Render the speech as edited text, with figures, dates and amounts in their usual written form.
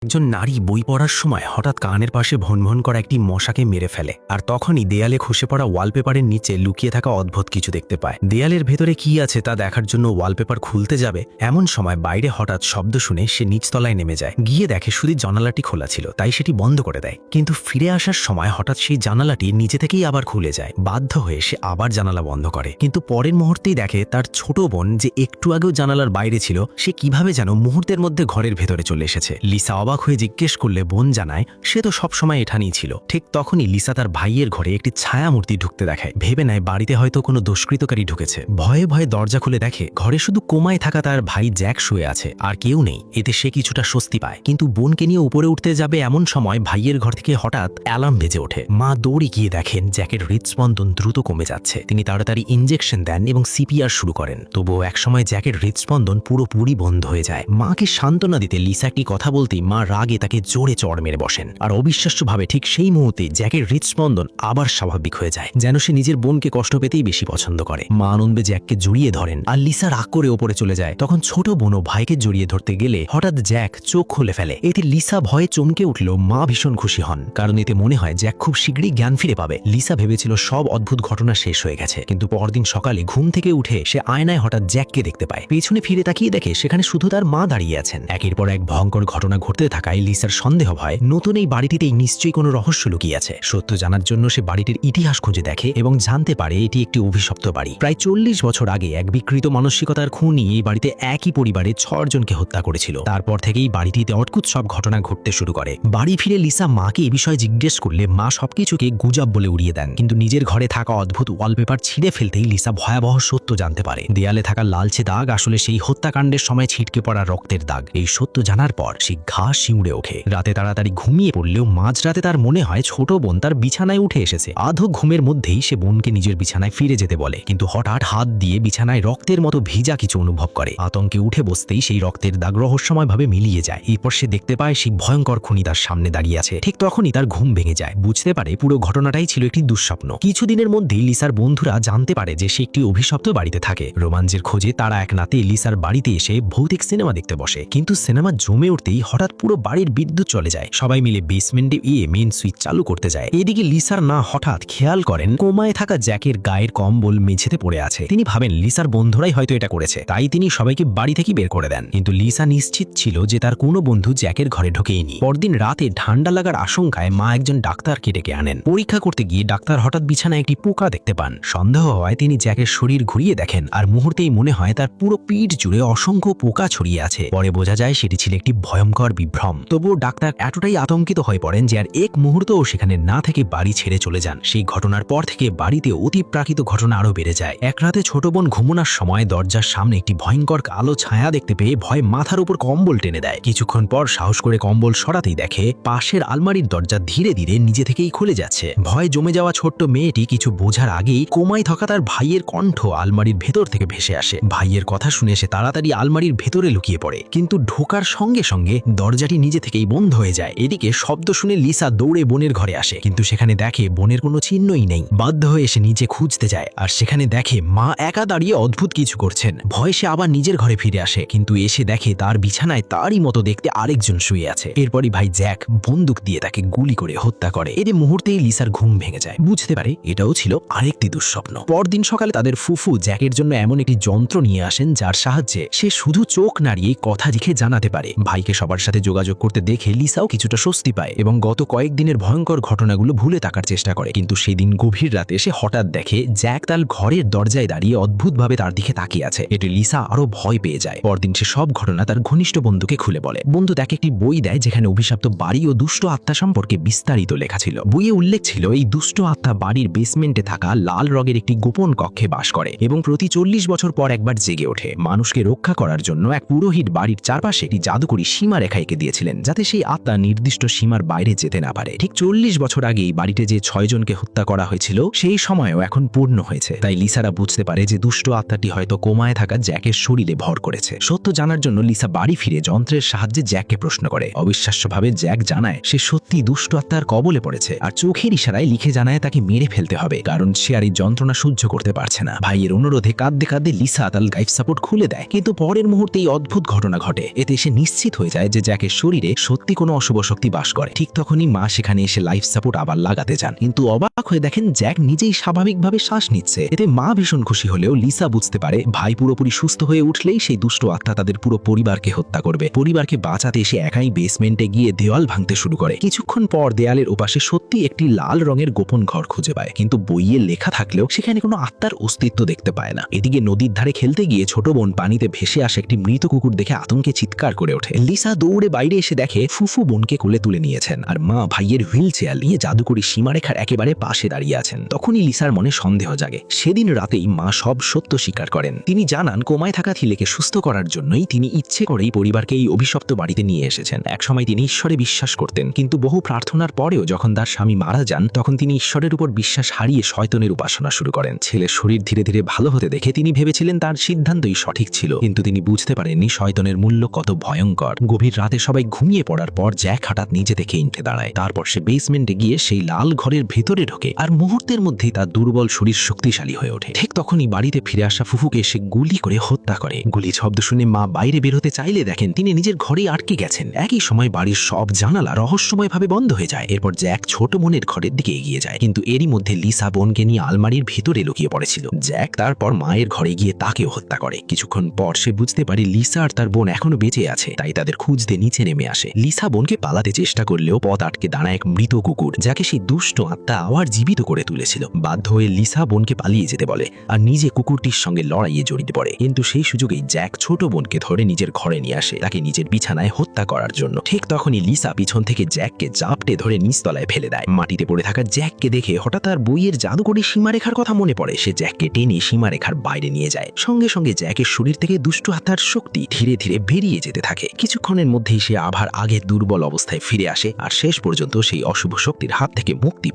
একজন নারী বই পড়ার সময় হঠাৎ কানের পাশে ভনভন করা একটি মশাকে মেরে ফেলে, আর তখনই দেয়ালে খসে পড়া ওয়ালপেপারের নিচে লুকিয়ে থাকা অদ্ভুত কিছু দেখতে পায়। দেয়ালের ভেতরে কি আছে তা দেখার জন্য ওয়ালপেপার খুলতে যাবে, এমন সময় বাইরে হঠাৎ শব্দ শুনে সে নিচতলায় নেমে যায়। গিয়ে দেখে শুধু জানালাটি খোলা ছিল, তাই সেটি বন্ধ করে দেয়। কিন্তু ফিরে আসার সময় হঠাৎ সেই জানালাটি নিজে থেকেই আবার খুলে যায়। বাধ্য হয়ে সে আবার জানালা বন্ধ করে, কিন্তু পরের মুহূর্তেই দেখে তার ছোট বোন, যে একটু আগেও জানালার বাইরে ছিল, সে কিভাবে যেন মুহূর্তের মধ্যে ঘরের ভেতরে চলে এসেছে। লিসা অবাক হয়ে জিজ্ঞেস করলে বোন জানায় সে তো সবসময় এখানেই ছিল। ঠিক তখনই লিসা তার ভাইয়ের ঘরে একটি ছায়ামূর্তি ঢুকতে দেখায়। ভেবে নেয় বাড়িতে হয়তো কোনো দুষ্কৃতকারী ঢুকেছে। ভয়ে ভয়ে দরজা খুলে দেখে ঘরে শুধু কোমায় থাকা তার ভাই জ্যাক শুয়ে আছে, আর কেউ নেই। এতে সে কিছুটা স্বস্তি পায়, কিন্তু বোনকে নিয়ে উপরে উঠতে যাবে এমন সময় ভাইয়ের ঘর থেকে হঠাৎ অ্যালার্ম বেজে ওঠে। মা দৌড়ে গিয়ে দেখেন জ্যাকের হৃদস্পন্দন দ্রুত কমে যাচ্ছে। তিনি তাড়াতাড়ি ইনজেকশন দেন এবং সিপিআর শুরু করেন। তবুও একসময় জ্যাকের হৃদস্পন্দন পুরোপুরি বন্ধ হয়ে যায়। মাকে সান্ত্বনা দিতে লিসা একটি কথা বলতেই মা রাগে তাকে জোরে চড় মেরে বসেন। আর অবিশ্বাস্যভাবে ঠিক সেই মুহূর্তে জ্যাকের হৃদস্পন্দন আবার স্বাভাবিক হয়ে যায়, যেন সে নিজের বোনকে কষ্ট পেতেই বেশি পছন্দ করে। মা আনন্দে জ্যাককে জড়িয়ে ধরেন, আর লিসা রাগ করে ওপরে চলে যায়। তখন ছোট বোনও ভাইকে জড়িয়ে ধরতে গেলে হঠাৎ জ্যাক চোখ খুলে ফেলে। এতে লিসা ভয়ে চমকে উঠলেও মা ভীষণ খুশি হন, কারণ এতে মনে হয় জ্যাক খুব শীঘ্রই জ্ঞান ফিরে পাবে। লিসা ভেবেছিল সব অদ্ভুত ঘটনা শেষ হয়ে গেছে, কিন্তু পরদিন সকালে ঘুম থেকে উঠে সে আয়নায় হঠাৎ জ্যাককে দেখতে পায়। পেছনে ফিরে তাকিয়ে দেখে সেখানে শুধু তার মা দাঁড়িয়ে আছেন। একের পর এক ভয়ঙ্কর ঘটনা ঘটতে থাকায় লিসার সন্দেহ হয় নতুন এই বাড়িটিতেই নিশ্চয়ই কোনো রহস্য লুকিয়ে আছে। সত্য জানার জন্য সে বাড়িটির ইতিহাস খুঁজে দেখে এবং জানতে পারে এটি একটি অভিশপ্ত বাড়ি। প্রায় 40 বছর আগে এক বিকৃত মানসিকতার খুনি এই বাড়িতে একই পরিবারে 6 জনকে হত্যা করেছিল। তারপর থেকেই বাড়িটিতে অদ্ভুত সব ঘটনা ঘটতে শুরু করে। বাড়ি ফিরে লিসা মাকে এই বিষয়ে জিজ্ঞেস করলে মা সবকিছুকে গুজব বলে উড়িয়ে দেন, কিন্তু নিজের ঘরে থাকা অদ্ভুত ওয়ালপেপার ছিঁড়ে ফেলতেই লিসা ভয়াবহ সত্য জানতে পারে। দেয়ালে থাকা লালচে দাগ আসলে সেই হত্যাকাণ্ডের সময় ছিটকে পড়া রক্তের দাগ। এই সত্য জানার পর সে ঘা শিউড়ে ওঠে। রাতে তাড়াতাড়ি ঘুমিয়ে পড়লেও মাঝরাতে তার মনে হয় ছোট বোন তার বিছানায় উঠে এসেছে। আধো ঘুমের মধ্যেই সে বোনকে নিজের বিছানায় ফিরে যেতে বলে, কিন্তু হঠাৎ হাত দিয়ে বিছানায় রক্তের মতো ভিজা কিছু অনুভব করে। আতঙ্কে উঠে বসতেই সেই রক্তের দাগ রহস্যময়ভাবে মিলিয়ে যায়। এরপর সে দেখতে পায় সেই ভয়ঙ্কর খুনি তার সামনে দাঁড়িয়ে আছে। ঠিক তখনই তার ঘুম ভেঙে যায়। বুঝতে পারে পুরো ঘটনাটাই ছিল একটি দুঃস্বপ্ন। কিছুদিনের মধ্যেই লিসার বন্ধুরা জানতে পারে যে সে একটি অভিশপ্ত বাড়িতে থাকে। রোমাঞ্চের খোঁজে তারা এক রাতে লিসার বাড়িতে এসে ভৌতিক সিনেমা দেখতে বসে, কিন্তু সিনেমা জমে উঠতেই হঠাৎ পুরো বাড়ির বিদ্যুৎ চলে যায়। সবাই মিলে বেসমেন্টে মেইন সুইচ চালু করতে যায়। এদিকে লিসার না হঠাৎ খেয়াল করেন কোমায় থাকা জ্যাকের গায়ের কম্বল মেঝেতে পড়ে আছে। তিনি ভাবেন লিসার বন্ধুরাই হয়তো এটা করেছে, তাই তিনি সবাইকে বাড়ি থেকে বের করে দেন। কিন্তু লিসা নিশ্চিত ছিল যে তার কোনো বন্ধু জ্যাকের ঘরে ঢোকেইনি। পরদিন রাতে ঠান্ডা লাগার আশঙ্কায় মা একজন ডাক্তারকে ডেকে আনেন। পরীক্ষা করতে গিয়ে ডাক্তার হঠাৎ বিছানায় একটি পোকা দেখতে পান। সন্দেহ হয় তিনি জ্যাকের শরীর ঘুরিয়ে দেখেন, আর মুহূর্তেই মনে হয় তার পুরো পিঠ জুড়ে অসংখ্য পোকা ছড়িয়ে আছে। পরে বোঝা যায় সেটি ছিল একটি ভয়ঙ্কর বিভ্রম। তবুও ডাক্তার এতটাই আতঙ্কিত হয়ে পড়েন যে আর এক মুহূর্তও সেখানে না থেকে বাড়ি ছেড়ে চলে যান। সেই ঘটনার পর থেকে বাড়িতে অতিপ্রাকৃত ঘটনা আরো বেড়ে যায়। এক রাতে ছোট বোন ঘুমানোর সময় দরজার সামনে একটি ভয়ঙ্কর কালো ছায়া দেখতে পেয়ে ভয় মাথার উপর কম্বল টেনে দেয়। কিছুক্ষণ পর সাহস করে কম্বল সরাতেই দেখে পাশের আলমারির দরজা ধীরে ধীরে নিজে থেকেই খুলে যাচ্ছে। ভয় জমে যাওয়া ছোট্ট মেয়েটি কিছু বোঝার আগেই কোমায় থাকা তার ভাইয়ের কণ্ঠ আলমারির ভেতর থেকে ভেসে আসে। ভাইয়ের কথা শুনে সে তাড়াতাড়ি আলমারির ভেতরে লুকিয়ে পড়ে, কিন্তু ঢোকার সঙ্গে সঙ্গে দরজাটি নিজে থেকেই বন্ধ হয়ে যায়। এদিকে শব্দ শুনে লিসা দৌড়ে বোনের ঘরে আসে, কিন্তু সেখানে দেখে বোনের কোনো চিহ্নই নেই। বাধ্য হয়ে সে নিচে খুঁজতে যায়, আর সেখানে দেখে মা একা দাঁড়িয়ে অদ্ভুত কিছু করছেন। ভয়ে সে আবার নিজের ঘরে ফিরে আসে, কিন্তু এসে দেখে তার বিছানায় তারই মতো দেখতে আরেকজন শুয়ে আছে। এরপরই ভাই জ্যাক বন্দুক দিয়ে তাকে গুলি করে হত্যা করে। এতে মুহূর্তেই লিসার ঘুম ভেঙে যায়। বুঝতে পারে এটাও ছিল আরেকটি দুঃস্বপ্ন। পরদিন সকালে তাদের ফুফু জ্যাকের জন্য এমন একটি যন্ত্র নিয়ে আসেন যার সাহায্যে সে শুধু চোখ নাড়িয়ে কথা লিখে জানাতে পারে। ভাইকে সবার সাথে যোগাযোগ করতে দেখে লিসাও কিছুটা স্বস্তি পায় এবং গত কয়েকদিনের ভয়ঙ্কর ঘটনাগুলো ভুলে থাকার চেষ্টা করে। কিন্তু সেদিন গভীর রাতে সে হঠাৎ দেখে জ্যাক তার ঘরের দরজায় দাঁড়িয়ে অদ্ভুতভাবে তার দিকে তাকিয়ে আছে। এটি লিসা আরো ভয় পেয়ে যায়। পরদিন সে সব ঘটনা তার ঘনিষ্ঠ বন্ধুকে খুলে বলে। বন্ধু তাকে একটি বই দেয় যেখানে অভিশপ্ত বাড়ি ও দুষ্ট আত্মা সম্পর্কে বিস্তারিত লেখা ছিল। বইয়ে উল্লেখ ছিল এই দুষ্ট আত্মা বাড়ির বেসমেন্টে থাকা লাল রঙের একটি গোপন কক্ষে বাস করে এবং প্রতি 40 বছর পর একবার জেগে ওঠে। মানুষকে রক্ষা করার জন্য এক পুরোহিত বাড়ির চারপাশে একটি জাদুকরী সীমা রেখা এঁকে দিয়েছিলেন, যাতে সেই আত্মা নির্দিষ্ট সীমার বাইরে যেতে না পারে। ঠিক 40 বছর আগেই বাড়িতে যে 6 জনকে হত্যা করা হয়েছিল সেই সময়ও এখন পূর্ণ হয়েছে। তাই লিসারা বুঝতে পারে যে দুষ্ট আত্মাটি হয়তো কোমায় থাকা জ্যাকের শরীরে ভর করেছে। সত্য জানার জন্য লিসা বাড়ি ফিরে যন্ত্রের সাহায্যে জ্যাককে প্রশ্ন করে। অবিশ্বাস্যভাবে জ্যাক জানায় সে সত্যি দুষ্ট আত্মার কবলে পড়েছে, আর চোখের ইশারায় লিখে জানায় তাকে মেরে ফেলতে হবে, কারণ সে আর এই যন্ত্রণা সহ্য করতে পারছে না। ভাইয়ের অনুরোধে কাঁদতে কাঁদতে লিসা তার লাইফ সাপোর্ট খুলে দেয়, কিন্তু পরের মুহূর্তেই অদ্ভুত ঘটনা ঘটে। এতে সে নিশ্চিত হয়ে যায় যে জ্যাকের শরীরে সত্যি কোনো অশুভ শক্তি বাস করে। ঠিক তখনই মা সেখানে এসে লাইফ সাপোর্ট আবার লাগাতে যান, কিন্তু অবাক হয়ে দেখেন জ্যাক নিজেই স্বাভাবিকভাবে শ্বাস নিচ্ছে। এতে মা ভীষণ খুশি হলেও লিসা বুঝতে পারে ভাই পুরোপুরি সুস্থ হয়ে উঠলেই সেই দুষ্ট আত্মা তাদের পুরো পরিবারকে হত্যা করবে। পরিবারকে বাঁচাতে এসে একাই বেসমেন্টে গিয়ে দেওয়াল ভাঙতে শুরু করে। কিছুক্ষণ পর দেয়ালের ওপাশে সত্যি একটি লাল রঙের গোপন ঘর খুঁজে পায়, কিন্তু বইয়ে লেখা থাকলেও সেখানে কোনো আত্মার অস্তিত্ব দেখতে পায় না। এদিকে নদীর ধারে খেলতে গিয়ে ছোট বোন পানিতে ভেসে আসে একটি মৃত কুকুর দেখে আতঙ্কে চিৎকার করে ওঠে। লিসা দৌড়ে বাইরে এসে দেখে ফুফু বোনকে কোলে তুলে নিয়েছেন, আর মা ভাইয়ের হুইল চেয়ার নিয়ে জাদুকরি সীমারেখার একেবারে পাশে দাঁড়িয়ে আছেন। তখনই লিসার মনে সন্দেহ জাগে। সেদিন রাতেই মা সব সত্য স্বীকার করেন। তিনি জানান কোমায় থাকা থিলেকে সুস্থ করার জন্যই তিনি ইচ্ছে করেই পরিবারকে এই অভিশপ্ত বাড়িতে নিয়ে এসেছেন। একসময় তিনি ঈশ্বরে বিশ্বাস করতেন, কিন্তু বহু প্রার্থনার পরেও যখন তার স্বামী মারা যান তখন তিনি ঈশ্বরের উপর বিশ্বাস হারিয়ে শয়তানের উপাসনা শুরু করেন। ছেলের শরীর ধীরে ধীরে ভালো হতে দেখে তিনি ভেবেছিলেন তার সিদ্ধান্তই সঠিক ছিল, কিন্তু তিনি বুঝতে পারেননি শয়তানের মূল্য কত ভয়ঙ্কর। গভীর রাতে সবাই ঘুমিয়ে পড়ার পর জ্যাক হঠাৎ নিজে থেকে উঠে দাঁড়ায়। তারপর সে বেসমেন্টে গিয়ে সেই লাল ঘরের ভেতরে ঢোকে, আর মুহূর্তের মধ্যেই তার দুর্বল শরীর শক্তিশালী হয়ে ওঠে। ঠিক তখনই বাড়িতে ফিরে আসা ফুফুকে সে গুলি করে হত্যা করে। গুলির শব্দ শুনে মা বাইরে বের হতে চাইলে দেখেন তিনি নিজের ঘরেই আটকে গেছেন। একই সময় বাড়ির সব জানালা রহস্যময়ভাবে বন্ধ হয়ে যায়। এরপর জ্যাক ছোট বোনের ঘরের দিকে এগিয়ে যায়, কিন্তু এরই মধ্যে লিসা বোনকে নিয়ে আলমারির ভেতরে লুকিয়ে পড়েছিল। জ্যাক তারপর মায়ের ঘরে গিয়ে তাকেও হত্যা করে। কিছুক্ষণ পর সে বুঝতে পারে লিসা আর তার বোন এখনো বেঁচে আছে, তাই তাদের খুঁজতে নিচে নেমে আসে। লিসা বোনকে পালাতে চেষ্টা করলেও পথ আটকে দাঁড়ায় এক মৃত কুকুর, যাকে সেই দুষ্ট আত্মা আবার জীবিত করে তুলেছিল। বাধ্য হয়ে লিসা বোনকে পালিয়ে যেতে বলে আর নিজে কুকুরটির সঙ্গে লড়াইয়ে জড়িত পড়ে, কিন্তু সেই সুযোগেই জ্যাক ছোট বোনকে ধরে নিজের ঘরে নিয়ে আসে, তাকে নিজের বিছানায় হত্যা করার জন্য। ঠিক তখনই লিসা পিছন থেকে জ্যাককে জাপটে ধরে নিচতলায় ফেলে দেয়। মাটিতে পড়ে থাকা জ্যাককে দেখে হঠাৎ তার বইয়ের জাদুকরি সীমারেখার কথা মনে পড়ে। সে জ্যাককে টেনে সীমারেখার বাইরে নিয়ে যায়। সঙ্গে সঙ্গে জ্যাকের শরীর থেকে দুষ্ট আত্মার শক্তি ধীরে ধীরে বেরিয়ে যেতে থাকে। কিছুক্ষণের মধ্যেই সে আবার আগের দুর্বল অবস্থায় ফিরে আসে আর শেষ পর্যন্ত সেই অশুভ শক্তির হাত থেকে মুক্তি পায়।